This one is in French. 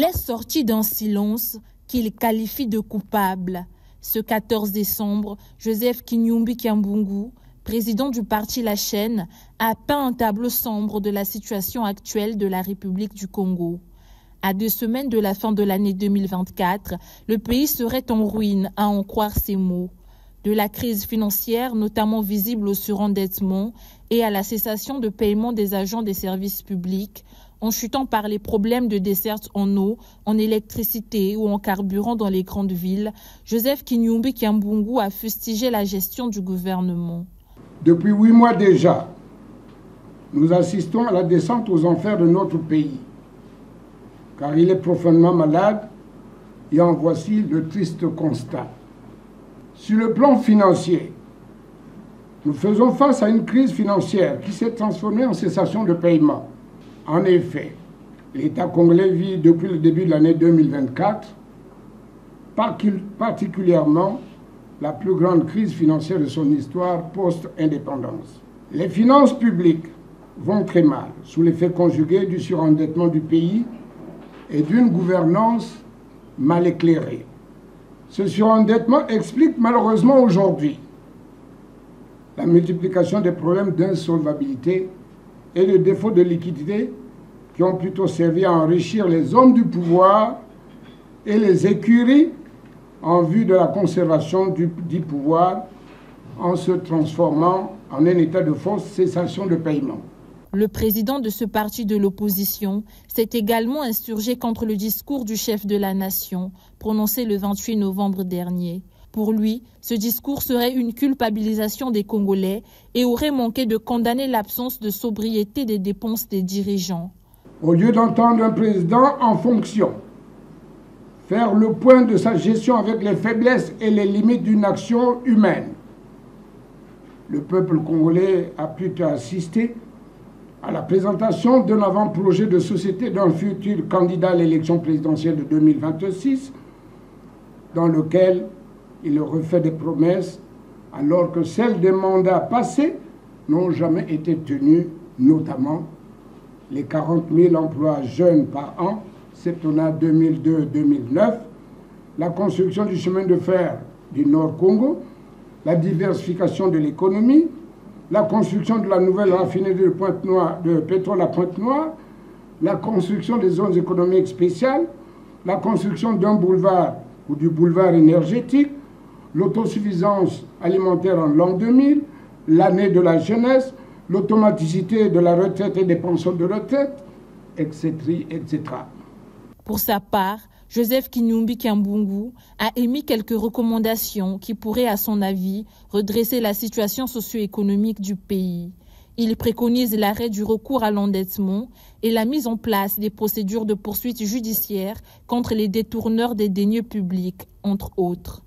Il est sorti d'un silence qu'il qualifie de coupable. Ce 14 décembre, Joseph Kinyumbi Kiambungu, président du parti La Chaîne, a peint un tableau sombre de la situation actuelle de la République du Congo. À 2 semaines de la fin de l'année 2024, le pays serait en ruine, à en croire ses mots. De la crise financière, notamment visible au surendettement, et à la cessation de paiement des agents des services publics, en chutant par les problèmes de desserte en eau, en électricité ou en carburant dans les grandes villes, Joseph Kinyumbi Kiambungu a fustigé la gestion du gouvernement. Depuis 8 mois déjà, nous assistons à la descente aux enfers de notre pays, car il est profondément malade et en voici le triste constat. Sur le plan financier, nous faisons face à une crise financière qui s'est transformée en cessation de paiement. En effet, l'État congolais vit depuis le début de l'année 2024 particulièrement la plus grande crise financière de son histoire post-indépendance. Les finances publiques vont très mal sous l'effet conjugué du surendettement du pays et d'une gouvernance mal éclairée. Ce surendettement explique malheureusement aujourd'hui la multiplication des problèmes d'insolvabilité et de défaut de liquidité qui ont plutôt servi à enrichir les hommes du pouvoir et les écuries en vue de la conservation du pouvoir en se transformant en un état de force cessation de paiement. Le président de ce parti de l'opposition s'est également insurgé contre le discours du chef de la nation, prononcé le 28 novembre dernier. Pour lui, ce discours serait une culpabilisation des Congolais et aurait manqué de condamner l'absence de sobriété des dépenses des dirigeants. Au lieu d'entendre un président en fonction faire le point de sa gestion avec les faiblesses et les limites d'une action humaine, le peuple congolais a plutôt assisté à la présentation d'un avant-projet de société d'un futur candidat à l'élection présidentielle de 2026, dans lequel il refait des promesses alors que celles des mandats passés n'ont jamais été tenues, notamment les 40 000 emplois jeunes par an, septennat 2002-2009, la construction du chemin de fer du Nord-Congo, la diversification de l'économie, la construction de la nouvelle raffinerie de pétrole à Pointe-Noire, la construction des zones économiques spéciales, la construction d'un boulevard ou du boulevard énergétique, l'autosuffisance alimentaire en l'an 2000, l'année de la jeunesse, l'automaticité de la retraite et des pensions de retraite, etc., etc. Pour sa part, Joseph Kinyumbi Kiambungu a émis quelques recommandations qui pourraient, à son avis, redresser la situation socio-économique du pays. Il préconise l'arrêt du recours à l'endettement et la mise en place des procédures de poursuite judiciaire contre les détourneurs des deniers publics, entre autres.